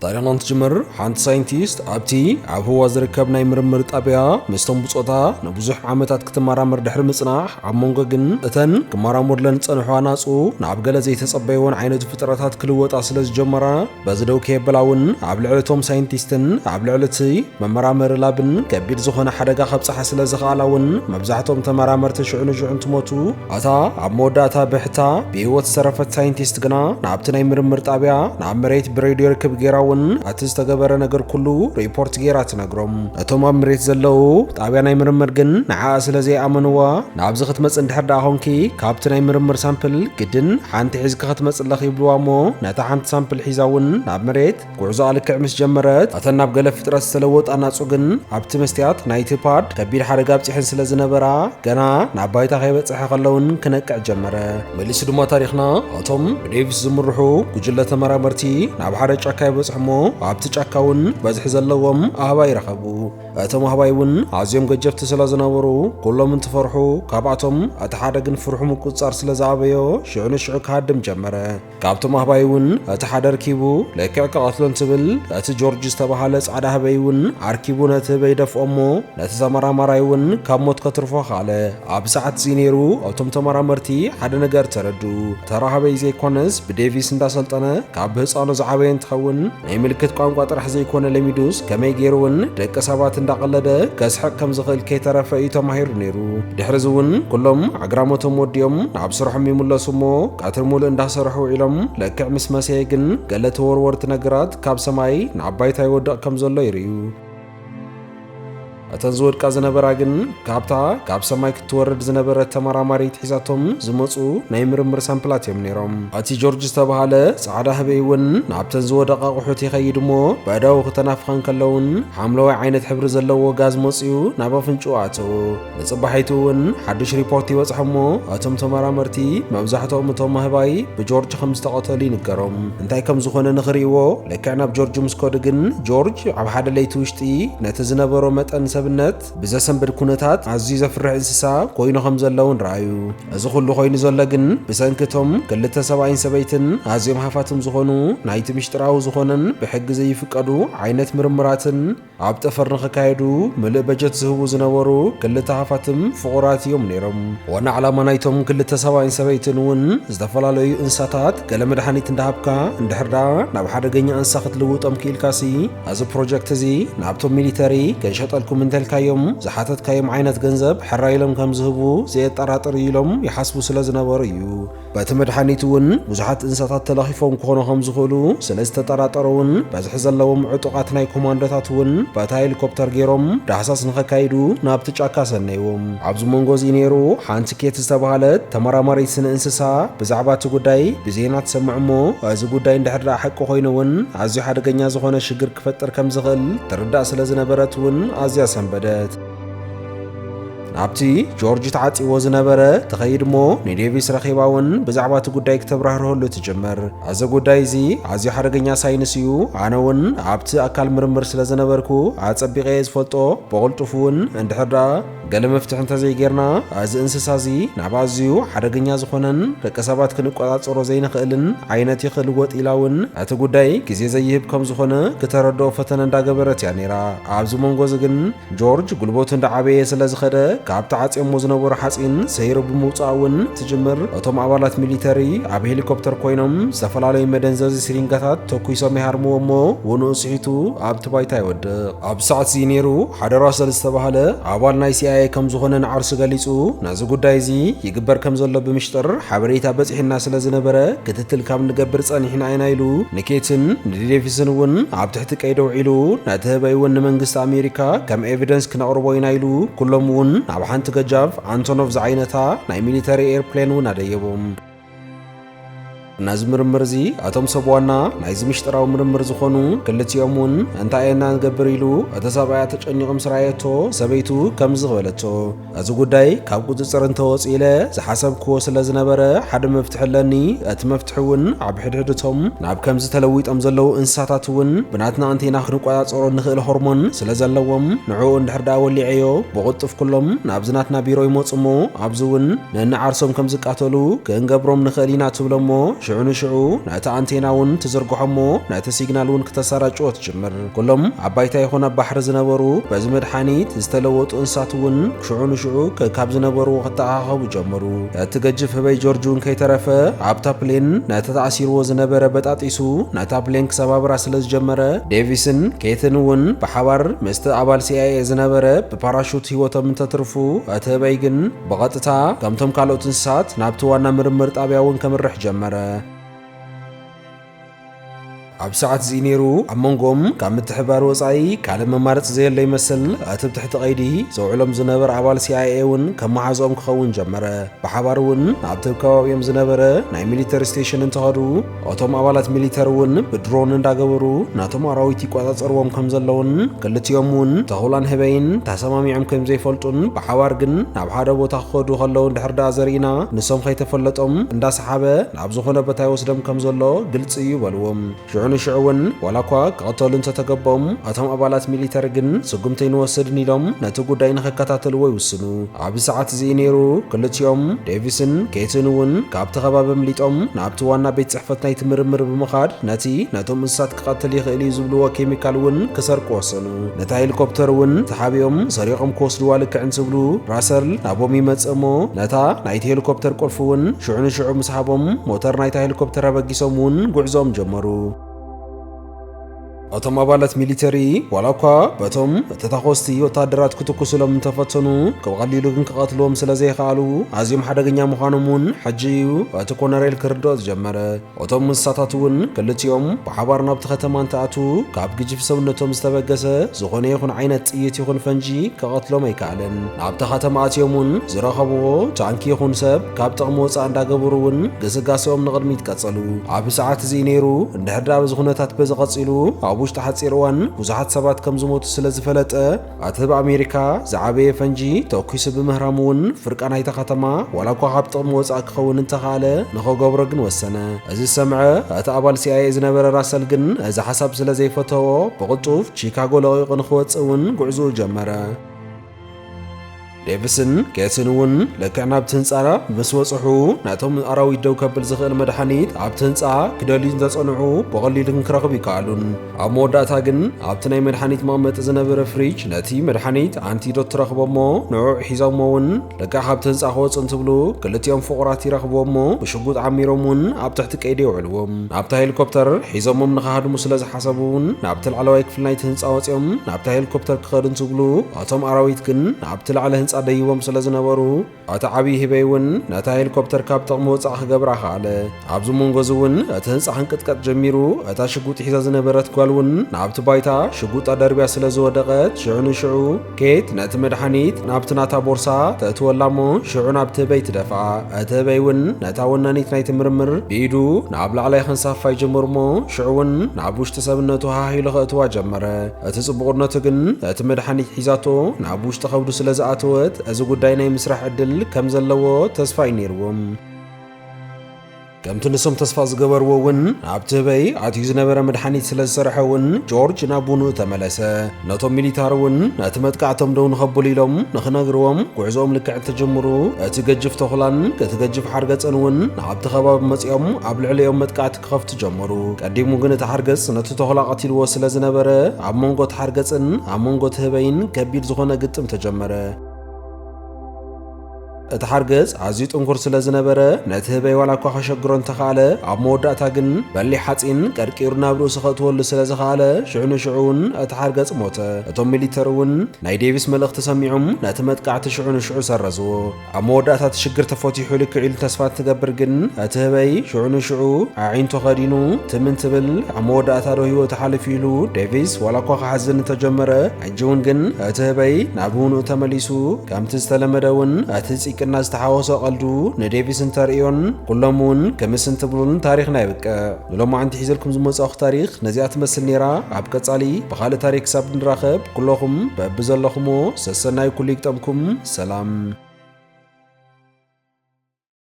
ታሪኽና እንትጅምር ሓንቲ ሳይንቲስት ኣብቲ ኣብ ህዋ ዝርከብ ናይ ምርምር ጣብያ ምስቶም ብጾታ ንብዙሕ ዓመታት ክትመራመር ድሕሪ ምጽናሕ ኣብ መንጎ ግን እተን ክመራመርለን ጸንሖ ናጹ ናብ ገለ ዘይተጸበየውን ዓይነት ፍጥረታት ክልወጣ ስለ ዝጀመራ በዚ ደው ከየብላውን ኣብ ልዕለቶም ሳይንቲስትን ኣብ ልዕለቲ መመራመሪ ላብን ከቢድ ዝኾነ ሓደጋ ከብጽሓ ስለ ዝኽኣላውን መብዛሕቶም ተመራመርቲ ሽዑ ንሽዑ እንትሞቱ ኣታ ኣብ መወዳእታ ብሕታ ብህይወት ዝተረፈት ሳይንቲስት ግና ናብቲ ናይ ምርምር ጣብያ ናብ መሬት ብሬድዮ ርክብ ጌራውን እቲ ዝተገበረ ነገር ኩሉ ሪፖርት ጌራ ትነግሮም እቶም ኣብ መሬት ዘለው ጣብያ ናይ ምርምር ግን ንዓኣ ስለ ዘይኣመንዋ ናብዚ ክትመጽእ እንድሕር ደኣ ኾንኪ ካብቲ ናይ ምርምር ሳምፕል ግድን ሓንቲ ሒዝካ ክትመጽእ ኣለኺ ይብልዋ እሞ ነታ ሓንቲ ሳምፕል ሒዛውን ናብ መሬት ጉዕዞኣ ልክዕ ምስ ጀመረት እተን ናብ ገለ ፍጥረት ዝተለወጣ ናጹ ግን ኣብቲ መስትያት ናይቲ ፓድ ከቢድ ሓደጋ ኣብፂሕን ስለ ዝነበራ ገና ናብ ባይታ ከይበጽሐ ከለውን ክነቅዕ ጀመረ። መሊሱ ድማ ታሪኽና እቶም ብዴቪስ ዝምርሑ ጉጅለ ተመራመርቲ ናብ ሓደ ጫካ ይበጽሑ እሞ ኣብቲ ጫካውን በዝሒ ዘለዎም ኣህባይ ይረኸቡ። እቶም ኣህባይ እውን ኣዝዮም ገጀፍቲ ስለ ዝነበሩ ኩሎም እንትፈርሑ ካብኣቶም እቲ ሓደ ግን ፍርሑ ምቁጻር ስለ ዝኣበዮ ሽዑ ንሽዑ ክሃድም ጀመረ። ካብቶም ኣህባይ እውን እቲ ሓደ ረኪቡ ልክዕ ከቐትሎ እንትብል እቲ ጆርጅ ዝተባሃለ ጻዕዳ ህበይ እውን ኣርኪቡ ነቲ ህበይ ደፍኦ እሞ ነቲ ተመራማራይ እውን ካብ ሞት ከትርፎ ኻለ። ኣብ ሰዓት እዚ ነይሩ እቶም ተመራመርቲ ሓደ ነገር ተረዱ። ተራ ህበይ ዘይኮነስ ብዴቪስ እንዳሰልጠነ ካብ ህፃኑ ዝዓበየ እንትኸውን ናይ ምልክት ቋንቋ ጥራሕ ዘይኮነ ለሚዱስ ከመይ ገይሩውን ደቂ ሰባት እንዳቀለደ ከስሕቅ ከም ዝኽእል ከይተረፈ እዩ ተማሂሩ ነይሩ። ድሕሪ እዚ እውን ኩሎም ኣግራሞቶም ወዲኦም ናብ ስርሖም ይምለሱ እሞ ቀትሪ ሙሉእ እንዳሰርሑ ውዒሎም ልክዕ ምስ መሰየ ግን ገለ ተወርወርቲ ነገራት ካብ ሰማይ ናብ ባይታ ይወድቕ ከም ዘሎ ይርዩ። እተን ዝወድቃ ዝነበራ ግን ካብታ ካብ ሰማይ ክትወርድ ዝነበረት ተመራማሪት ሒዛቶም ዝመፁ ናይ ምርምር ሳምፕላት እዮም ነይሮም። እቲ ጆርጅ ዝተባሃለ ጻዕዳ ህበይ እውን ናብተን ዝወደቃ ኣቑሑት ይኸይድ እሞ በእዳው ክተናፍኸን ከለውን ሓምለዋይ ዓይነት ሕብሪ ዘለዎ ጋዝ መፅኡ ናብ ኣፍንጭኡ ኣተዎ። ንጽባሒቱ እውን ሓድሽ ሪፖርት ይበጽሕ እሞ እቶም ተመራመርቲ መብዛሕትኦም እቶም ኣህባይ ብጆርጅ ከም ዝተቐተሉ ይንገሮም። እንታይ ከም ዝኾነ ንኽሪእዎ ልክዕ ናብ ጆርጅ ምስ ከዱ ግን ጆርጅ ኣብ ሓደ ለይቲ ውሽጢ ነቲ ዝነበሮ መጠን ሰብነት ብዘሰንብድ ኩነታት ኣዝዩ ዘፍርሕ እንስሳ ኮይኑ ከም ዘለውን ረኣዩ። እዚ ኩሉ ኮይኑ ዘሎ ግን ብሰንኪቶም ክልተ ሰብኣይን ሰበይትን ኣዝዮም ሃፋትም ዝኾኑ ናይቲ ምሽጥራዊ ዝኾነን ብሕጊ ዘይፍቀዱ ዓይነት ምርምራትን ኣብ ጠፈር ንኽካየዱ ምሉእ በጀት ዝህቡ ዝነበሩ ክልተ ሃፋትም ፍቑራት እዮም ነይሮም። ዋና ዓላማ ናይቶም ክልተ ሰብኣይን ሰበይትን እውን ዝተፈላለዩ እንስሳታት ገለ መድሓኒት እንዳሃብካ እንድሕር ደኣ ናብ ሓደገኛ እንስሳ ክትልውጦም ክኢልካሲ እዚ ፕሮጀክት እዚ ናብቶም ሚሊተሪ ከይሸጠልኩም እንተልካዮም ዝሓተትካዮም ዓይነት ገንዘብ ሕራ ኢሎም ከም ዝህቡ ዘየጠራጥር ኢሎም ይሓስቡ ስለ ዝነበሩ እዩ። በቲ መድሓኒት እውን ብዙሓት እንስሳታት ተለኺፎም ክኾኑ ከም ዝኽእሉ ስለ ዝተጠራጠሩ እውን በዝሒ ዘለዎም ዕጡቓት ናይ ኮማንዶታት እውን በታ ሄሊኮፕተር ገይሮም ዳህሳስ ንኸካይዱ ናብቲ ጫካ ሰነይዎም። ኣብዚ መንጎ እዚ ነይሩ ሓንቲ ኬት ዝተባሃለት ተመራማሪት ስነ እንስሳ ብዛዕባ እቲ ጉዳይ ብዜና ትሰምዕ እሞ እዚ ጉዳይ እንድሕር ደኣ ሓቂ ኮይኑ እውን ኣዝዩ ሓደገኛ ዝኾነ ሽግር ክፈጥር ከም ዝኽእል ትርዳእ ስለ ዝነበረት እውን ኣዝያ ሰንበደት። ናብቲ ጆርጅ ተዓፂዎ ዝነበረ ተኸይድ እሞ ንዴቪስ ረኺባውን ብዛዕባ እቲ ጉዳይ ክተብራህርህሉ ትጅምር። እዚ ጉዳይ እዚ ኣዝዩ ሓደገኛ ሳይንስ እዩ። ኣነ እውን ኣብቲ ኣካል ምርምር ስለ ዝነበርኩ ኣጸቢቐ ዝፈልጦ ብቕልጡፍ እውን እንድሕር ደኣ ገለ መፍትሒ እንተዘይጌርና እዚ እንስሳ እዚ ናብ ኣዝዩ ሓደገኛ ዝኾነን ደቂ ሰባት ክንቆፃፀሮ ዘይንኽእልን ዓይነት ይኽልወጥ ኢላ እውን እቲ ጉዳይ ግዜ ዘይህብ ከም ዝኾነ ክተረድኦ ፈተነ እንዳገበረት እያ ነይራ። ኣብዚ መንጎ እዚ ግን ጆርጅ ጉልበቱ እንዳዓበየ ስለ ዝኸደ ካብቲ ዓፂሞ ዝነበሩ ሓፂን ሰይሩ ብምውፃእ እውን ትጅምር እቶም ኣባላት ሚሊተሪ ኣብ ሄሊኮፕተር ኮይኖም ዝተፈላለዩ መደንዘዚ ሲሪንጋታት ተኩሶም ይሃርምዎ እሞ ውንኡ ስሒቱ ኣብቲ ባይታ ይወድቕ። ኣብ ሰዓት እዚ ነይሩ ሓደ ራሰል ዝተባሃለ ኣባል ናይ CIA ከም ዝኾነ ንዓርሱ ገሊጹ ነዚ ጉዳይ እዚ ይግበር ከም ዘሎ ብምሽጥር ሓበሬታ በፂሕና ስለ ዝነበረ ክትትል ካብ ንገብር ጸኒሕና ኢና ኢሉ ንኬትን ንዴቪስን እውን ኣብ ትሕቲ ቀይዲ ውዒሉ ነቲ ህበይ እውን ንመንግስቲ ኣሜሪካ ከም ኤቪደንስ ክነቕርቦ ኢና ኢሉ ኩሎም እውን ኣብ ሓንቲ ገጃፍ ኣንቶኖቭ ዝዓይነታ ናይ ሚሊተሪ ኤርፕሌን እውን ኣደየቦም። ናዚ ምርምር እዚ እቶም ሰብ ዋና ናይዚ ምሽጥራዊ ምርምር ዝኾኑ ክልቲኦም እውን እንታይ ኢና ንገብር ኢሉ እቲ ሰብኣይ ተጨኒቖም ስራየቶ ሰበይቱ ከም ዝኽበለቶ እዚ ጉዳይ ካብ ቁፅፅር እንተወፂ ኢለ ዝሓሰብክዎ ስለ ዝነበረ ሓደ መፍትሒ ኣለኒ። እቲ መፍትሒ እውን ኣብ ሕድሕድቶም ናብ ከምዚ ተለዊጦም ዘለዉ እንስሳታት እውን ብናትና እንቴና ክንቆፃፀሮ ንኽእል ሆርሞን ስለ ዘለዎም ንዕኡ እንድሕር ደኣ ወሊዐዮ ብቕልጡፍ ኩሎም ናብ ዝናትና ቢሮ ይመፁ እሞ ኣብዚ እውን ነንዓርሶም ከም ዝቃተሉ ክንገብሮም ንኽእል ኢና ትብሎ እሞ ሽዑ ናታ አንቴናውን ተዘርግሖሞ ናታ ሲግናሉን ከተሰራጨው ትጅምር ኩሎም አባይታ ይሆነ ባሕር ዝነበሩ በዚ መድሓኒት ዝተለወጡ እንስሳቱን ሽዑ ካብ ዝነበሩ ከተአኸቡ ጀመሩ እትገጅፍ ህበይ ጆርጅን ከይተረፈ አብታ ፕሌን ናታ ተአሲርዎ ዝነበረ በጣጢሱ ናታ ፕሌን ክሰባብራ ስለዝጀመረ ዴቪስን ኬትንውን በሓባር ምስቲ አባል CIA ዝነበረ በፓራሹት ህይወቶም ተትርፉ እቲ ህበይ ግን በቀጥታ ከምቶም ካልኦት እንስሳት ናብቲ ዋና ምርምር ጣብያውን ከምርሕ ጀመረ ኣብ ሰዓት እዚ ነይሩ ኣብ መንጎም ካብ ምትሕባር ወፃኢ ካልእ መማረፂ ዘየለ ይመስል እቲ ብትሕቲ ቀይዲ ዘውዕሎም ዝነበረ ኣባል CIA እውን ከመሓዞም ክኸውን ጀመረ ብሓባር እውን ኣብቲ ከባቢኦም ዝነበረ ናይ ሚሊተሪ ስቴሽን እንተኸዱ እቶም ኣባላት ሚሊተሪ እውን ብድሮን እንዳገበሩ ናቶም ኣራዊት ይቆፃፀርዎም ከም ዘለውን ክልቲኦም እውን ተኹላን ህበይን ተሰማሚዖም ከም ዘይፈልጡን ብሓባር ግን ናብ ሓደ ቦታ ክኸዱ ከለዉ እንድሕር ዳኣ ዘርኢና ንሶም ከይተፈለጦም እንዳሰሓበ ናብ ዝኾነ ቦታ ይወስዶም ከም ዘሎ ግልፂ እዩ በልዎም ሽዑውን ወላኳ ቀተሉ እንተተገቦም እቶም ኣባላት ሚሊተሪ ግን ስጉምተይ ንወስድን ኢሎም ነቲ ጉዳይ ንኽከታተልዎ ይውስኑ ኣብ ሰዓት እዚ ነይሩ ክልቲኦም ዴቪስን ኬትን እውን ካብቲ ከባቢ ምሊጦም ናብቲ ዋና ቤት ጽሕፈት ናይቲ ምርምር ብምኻድ ነቶም እንስሳት ክቐትል ይኽእል እዩ ዝብልዎ ኬሚካል እውን ክሰርቁ ወሰኑ ነታ ሄሊኮፕተር እውን ተሓቢኦም ሰሪቖም ክወስድዋ ልክዕ እንትብሉ ራሰል ናቦም ይመጽእ እሞ ነታ ናይቲ ሄሊኮፕተር ቁልፊ እውን ሽዑ ምስሓቦም ሞተር ናይታ ሄሊኮፕተር ኣበጊሶም እውን ጉዕዞም ጀመሩ እቶም ኣባላት ሚሊተሪ ዋላኳ በቶም ተታኾስቲ ወታደራት ክትኩስሎም እንተፈተኑ ከቀሊሉ ግን ክቐትልዎም ስለዘይከኣሉ ኣዝዮም ሓደገኛ ምዃኖም እውን ሕጂ እዩ እቲ ኮነሬል ክርድኦ ዝጀመረ እቶም እንስሳታት እውን ክልቲኦም ብሓባር ናብቲ ከተማ እንተኣቱ ካብ ግጅፍ ሰውነቶም ዝተበገሰ ዝኾነ ይኹን ዓይነት ጥይት ይኹን ፈንጂ ከቐትሎም ኣይከኣለን ናብቲ ከተማ ኣትዮም እውን ዝረኸብዎ ታንኪ ይኹን ሰብ ካብ ጥቕሚ ወፃእ እንዳገበሩ እውን ግስጋሴኦም ንቕድሚት ቀጸሉ ኣብ ሰዓት እዚ ነይሩ እንድሕር ዳ በዚ ኩነታት በዚ ቀፂሉ ውሽጢ ሓፂር እዋን ብዙሓት ሰባት ከም ዝሞቱ ስለ ዝፈለጠ እቲ ብኣሜሪካ ዝዓበየ ፈንጂ ተኪሱ ብምህራም እውን ፍርቃ ናይታ ከተማ ዋላኳ ካብ ጥቕሚ ወፃእ ክኸውን እንተኻለ ንኸገብሮ ግን ወሰነ እዚ ሰምዐ እቲ ኣባል CIA ዝነበረ ራሰል ግን እዚ ሓሳብ ስለ ዘይፈተዎ ብቕጡፍ ቺካጎ ለቒቑ ንኽወፅእ እውን ጉዕዞ ጀመረ ዴቪስን ኬትን እውን ልክዕ ናብቲ ህንፃ ምስ በፅሑ ናቶም ኣራዊት ደው ከብል ዝኽእል መድሓኒት ኣብቲ ህንፃ ክደልዩ እንተፀንዑ ብቐሊሉ ክንክረኽቡ ይከኣሉን ኣብ መወዳእታ ግን ኣብቲ ናይ መድሓኒት መቐመጢ ዝነበረ ፍሪጅ ነቲ መድሓኒት አንቲዶት ትረኽቦሞ ንዑዕ ሒዞሞ እውን ልክዕ ካብቲ ህንፃ ክወፁ እንትብሉ ክልቲኦም ፍቑራት ይረኽብዎሞ ብሽጉጥ ዓሚሮም እውን ኣብ ትሕቲ ቀይዲ የውዕልዎም ናብታ ሄሊኮፕተር ሒዞሞም ንኸሃድሙ ስለ ዝሓሰቡ እውን ናብቲ ላዕለዋይ ክፍሊ ናይቲ ህንፃ ወፂኦም ናብታ ሄሊኮፕተር ክኸዱ እንትብሉ እቶም ኣራዊት ግን ናብቲ ላዕለ ህንፃ ደይቦም ስለ ዝነበሩ እቲ ዓብዪ ህበይ እውን ነታ ሄሊኮፕተር ካብ ጥቕሚ ወፃእ ክገብራ ከኣለ ኣብዚ መንጎ እውን እቲ ህንፃ ክንቅጥቀጥ ጀሚሩ እታ ሽጉጥ ሒዛ ዝነበረት ጓል እውን ናብቲ ባይታ ሽጉጣ ደርብያ ስለ ዝወደቐት ሽዑ ኬት ነቲ መድሓኒት ናብቲ ናታ ቦርሳ ተእትወላ እሞ ሽዑ ናብቲ ህበይ ትደፍኣ እቲ ህበይ እውን ነታ ወናኒት ናይቲ ምርምር ብኢዱ ናብ ላዕላይ ክንሳፋይ ጀመሩ እሞ ሽዑ እውን ናብ ውሽጢ ሰብነቱ ሃሂሉ ከእትዋ ጀመረ እቲ ጽቡቕነቱ ግን እቲ መድሓኒት ሒዛቶ ናብ ውሽጢ ከብዱ ስለ ዝኣተወ እዚ ጉዳይ ናይ ምስራሕ ዕድል ከም ዘለዎ ተስፋ ይነርዎም ከምቲ ንሶም ተስፋ ዝገበርዎ እውን ኣብቲ ህበይ ኣትዩ ዝነበረ መድሓኒት ስለ ዝሰርሐ እውን ጆርጅ ናብ ቡኑ ተመለሰ ነቶም ሚሊታር እውን ነቲ መጥቃዕቶም ደው ንኸብሉ ኢሎም ንኽነግርዎም ጉዕዞኦም ልክዕ ተጀምሩ እቲ ገጅፍ ተኹላን እቲ ገጅፍ ሓርገፅን እውን ናብቲ ከባቢ መፂኦም ኣብ ልዕሊኦም መጥቃዕቲ ክኸፍቱ ጀመሩ ቀዲሙ ግን እቲ ሓርገፅ ነቲ ተኹላ ቀቲልዎ ስለ ዝነበረ ኣብ መንጎ እቲ ሓርገፅን ኣብ መንጎ እቲ ህበይን ከቢድ ዝኾነ ግጥም ተጀመረ እቲ ሓርገፅ ኣዝዩ ጥንኩር ስለ ዝነበረ ነቲ ህበይ ዋላኳ ከሸግሮ እንተኻለ ኣብ መወዳእታ ግን በሊሕ ሓፂን ቀርቂሩ ናብ ርእሱ ከእትወሉ ስለ ዝኸኣለ ሽዑ እውን እቲ ሓርገፅ ሞተ እቶም ሚሊተሪ እውን ናይ ዴቪስ መልእኽቲ ሰሚዖም ነቲ መጥቃዕቲ ሽዑ ሰረዝዎ ኣብ መወዳእታ እቲ ሽግር ተፈቲሑ ልክዕ ኢሉ ተስፋ ትገብር ግን እቲ ህበይ ሽዑ ኣዒንቶ ኸዲኑ ትምን ትብል ኣብ መወዳእታ ዶ ህይወቱ ሓልፍ ኢሉ ዴቪስ ዋላኳ ክሓዝን ተጀመረ ሕጂ እውን ግን እቲ ህበይ ናብ ውኑኡ ተመሊሱ ከምቲ ዝተለመደ እውን እቲ ቅና ዝተሓወሶ ቀልዱ ንዴቪስ እንተርእዮን ኩሎም እውን ከምስን ትብሉን ታሪኽና ይብቅዕ ንሎማዓንቲ ሒዘልኩም ዝመጻኹ ታሪኽ ነዚኣ ትመስል ነይራ ኣብ ቀጻሊ ብኻልእ ታሪክ ክሳብ ንራኸብ ኩለኹም በቢ ዘለኹሞ ሰሰናይ ኩሉ ይግጠምኩም ሰላም